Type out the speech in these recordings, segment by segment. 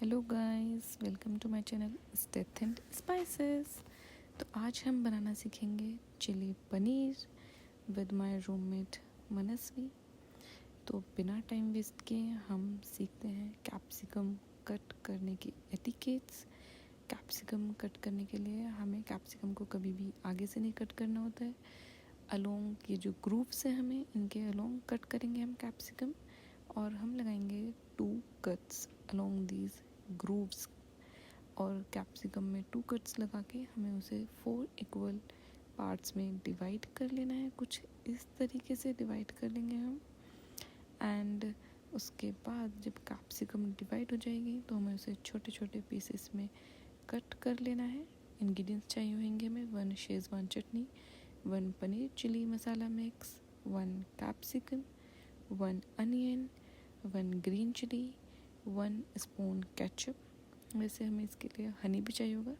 Hello guys, welcome to my channel steth and spices. तो आज हम बनाना सीखेंगे chili paneer with my roommate Manasvi. तो बिना टाइम वेस्ट किए हम सीखते हैं कैप्सिकम कट करने की एटिकेट्स। कैप्सिकम कट करने के लिए हमें कैप्सिकम को कभी भी आगे से नहीं कट करना होता है। अलोंग ये जो ग्रूव्स हैं हमें इनके अलोंग कट करेंगे हम कैप्सिकम, और हम लगाएंगे 2 कट्स अलोंग दीज ग्रूव्स। और कैप्सिकम में 2 कट्स लगा के हमें उसे 4 इक्वल पार्ट्स में डिवाइड कर लेना है। कुछ इस तरीके से डिवाइड कर लेंगे हम। एंड उसके बाद जब कैप्सिकम डिवाइड हो जाएगी तो हमें उसे छोटे छोटे पीसेस में कट कर लेना है। इंग्रेडिएंट्स चाहिए होंगे हमें 1 Schezwan chutney, 1 paneer chili masala mix, 1 capsicum, 1 onion, 1 green chili, 1 spoon ketchup. वैसे हमें इसके लिए हनी भी चाहिए होगा,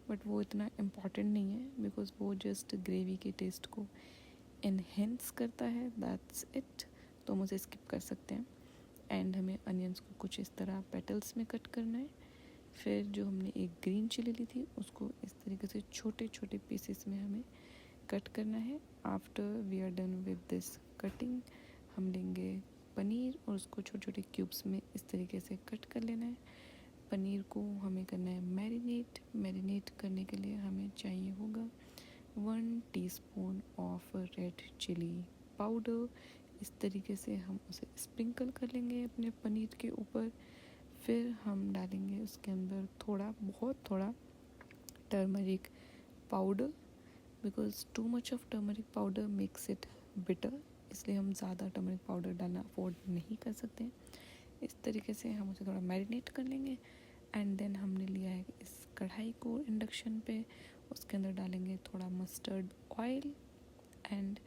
बट वो इतना इम्पॉर्टेंट नहीं है बिकॉज वो जस्ट ग्रेवी के टेस्ट को इन्हेंस करता है, दैट्स इट। तो हम उसे स्किप कर सकते हैं। एंड हमें अनियंस को कुछ इस तरह पेटल्स में कट करना है। फिर जो हमने एक ग्रीन चिली ली थी उसको इस तरीके से छोटे छोटे पीसेस में हमें कट करना है। After we are done with this cutting, हम लेंगे पनीर और उसको छोटे छोटे क्यूब्स में इस तरीके से कट कर लेना है। पनीर को हमें करना है मैरिनेट करने के लिए हमें चाहिए होगा 1 teaspoon of red chilli powder. इस तरीके से हम उसे स्प्रिंकल कर लेंगे अपने पनीर के ऊपर। फिर हम डालेंगे उसके अंदर बहुत थोड़ा turmeric powder, because too much of turmeric powder makes it bitter, इसलिए हम ज़्यादा टर्मरिक पाउडर डालना अफोर्ड नहीं कर सकते। इस तरीके से हम उसे थोड़ा मैरिनेट कर लेंगे। एंड देन हमने लिया है इस कढ़ाई को इंडक्शन पे, उसके अंदर डालेंगे थोड़ा मस्टर्ड ऑयल। एंड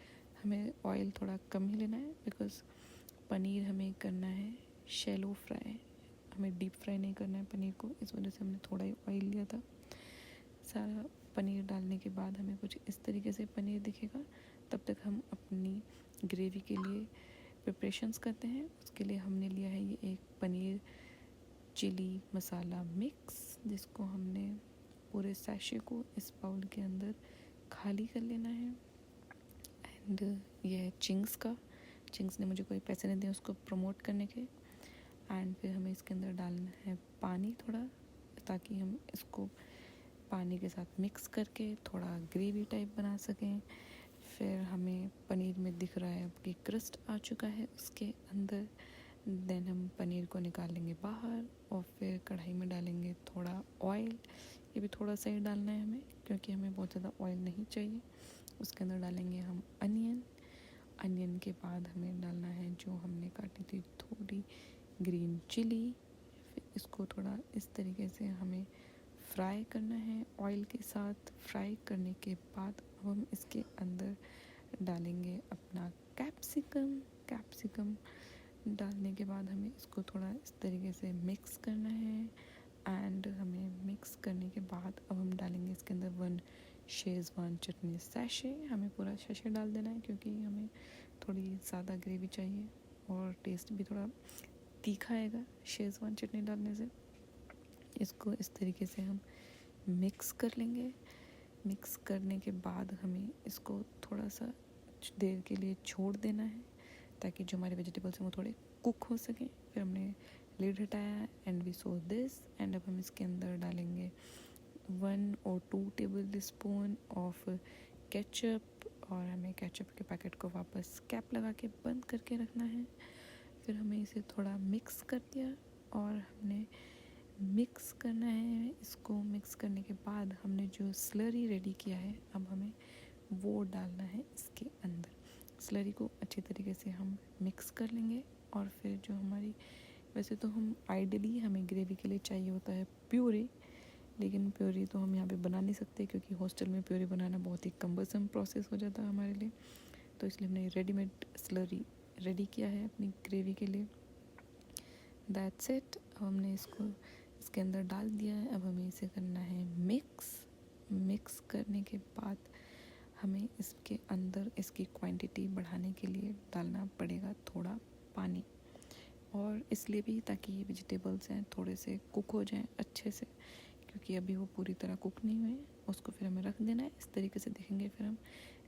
हमें ऑयल थोड़ा कम ही लेना है बिकॉज पनीर हमें करना है शैलो फ्राई, हमें डीप फ्राई नहीं करना है पनीर को, इस वजह से हमने थोड़ा ही ऑयल लिया था। सारा पनीर डालने के बाद हमें कुछ इस तरीके से पनीर दिखेगा। तब तक हम अपनी ग्रेवी के लिए प्रिपरेशंस करते हैं। उसके लिए हमने लिया है ये एक पनीर चिली मसाला मिक्स, जिसको हमने पूरे सैशे को इस बाउल के अंदर खाली कर लेना है। एंड ये है चिंग्स ने मुझे कोई पैसे नहीं दिए उसको प्रमोट करने के। एंड फिर हमें इसके अंदर डालना है पानी थोड़ा, ताकि हम इसको पानी के साथ मिक्स करके थोड़ा ग्रेवी टाइप बना सकें। फिर हमें पनीर में दिख रहा है अब कि क्रस्ट आ चुका है उसके अंदर। देन हम पनीर को निकाल लेंगे बाहर और फिर कढ़ाई में डालेंगे थोड़ा ऑयल। ये भी थोड़ा सा ही डालना है हमें क्योंकि हमें बहुत ज़्यादा ऑयल नहीं चाहिए। उसके अंदर डालेंगे हम अनियन के बाद हमें डालना है जो हमने काटी थी थोड़ी ग्रीन चिली। फिर इसको थोड़ा इस तरीके से हमें फ्राई करना है ऑयल के साथ। फ्राई करने के बाद अब हम इसके अंदर डालेंगे अपना कैप्सिकम डालने के बाद हमें इसको थोड़ा इस तरीके से मिक्स करना है। एंड हमें मिक्स करने के बाद अब हम डालेंगे इसके अंदर 1 शेज़वान चटनी सैशे। हमें पूरा सैशे डाल देना है क्योंकि हमें थोड़ी ज़्यादा ग्रेवी चाहिए और टेस्ट भी थोड़ा तीखा आएगा शेज़वान चटनी डालने से। इसको इस तरीके से हम मिक्स कर लेंगे। मिक्स करने के बाद हमें इसको थोड़ा सा देर के लिए छोड़ देना है ताकि जो हमारे वेजिटेबल्स हैं वो थोड़े कुक हो सकें। फिर हमने लिड हटाया and we saw this. And अब हम इसके अंदर डालेंगे 1 और 2 टेबल स्पून ऑफ केचप, और हमें केचप के पैकेट को वापस कैप लगा के बंद करके रखना है। फिर हमें इसे थोड़ा मिक्स कर दिया और हमने मिक्स करना है। इसको मिक्स करने के बाद हमने जो स्लरी रेडी किया है अब हमें वो डालना है इसके अंदर। स्लरी को अच्छी तरीके से हम मिक्स कर लेंगे। और फिर जो हमारी, वैसे तो हम आइडियली हमें ग्रेवी के लिए चाहिए होता है प्यूरी, लेकिन प्यूरी तो हम यहाँ पे बना नहीं सकते क्योंकि हॉस्टल में प्यूरी बनाना बहुत ही कम्बरसम प्रोसेस हो जाता है हमारे लिए। तो इसलिए हमने रेडीमेड स्लरी रेडी किया है अपनी ग्रेवी के लिए। That's it. अब हमने इसको इसके अंदर डाल दिया है। अब हमें इसे करना है मिक्स करने के बाद हमें इसके अंदर इसकी क्वांटिटी बढ़ाने के लिए डालना पड़ेगा थोड़ा पानी। और इसलिए भी ताकि ये वेजिटेबल्स हैं थोड़े से कुक हो जाएं अच्छे से, क्योंकि अभी वो पूरी तरह कुक नहीं हुए हैं। उसको फिर हमें रख देना है। इस तरीके से दिखेंगे फिर हम,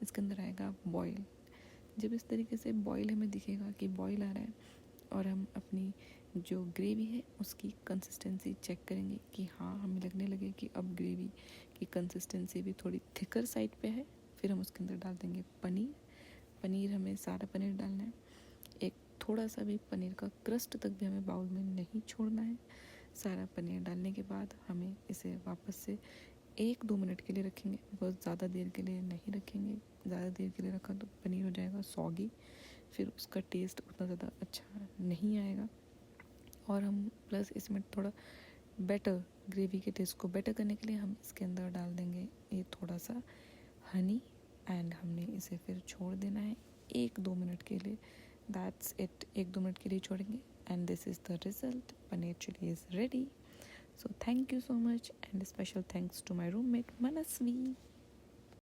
इसके अंदर आएगा बॉयल। जब इस तरीके से बॉयल हमें दिखेगा कि बॉयल आ रहा है, और हम अपनी जो ग्रेवी है उसकी कंसिस्टेंसी चेक करेंगे कि हाँ हमें लगने लगे कि अब ग्रेवी की कंसिस्टेंसी भी थोड़ी थिकर साइड पे है, फिर हम उसके अंदर डाल देंगे पनीर। पनीर हमें सारा पनीर डालना है, एक थोड़ा सा भी पनीर का क्रस्ट तक भी हमें बाउल में नहीं छोड़ना है। सारा पनीर डालने के बाद हमें इसे वापस से 1-2 मिनट के लिए रखेंगे, बिकॉज ज़्यादा देर के लिए नहीं रखेंगे। ज़्यादा देर के लिए रखा तो पनीर हो जाएगा सॉगी, फिर उसका टेस्ट उतना ज़्यादा अच्छा नहीं आएगा। और हम प्लस इसमें थोड़ा बेटर, ग्रेवी के टेस्ट को बेटर करने के लिए हम इसके अंदर डाल देंगे ये थोड़ा सा हनी, एंड हमने इसे फिर छोड़ देना है 1-2 मिनट के लिए। दैट्स इट, 1-2 मिनट के लिए छोड़ेंगे, and this is the result. Paneer chilli is ready. So thank you so much, and a special thanks to my roommate Manasvi.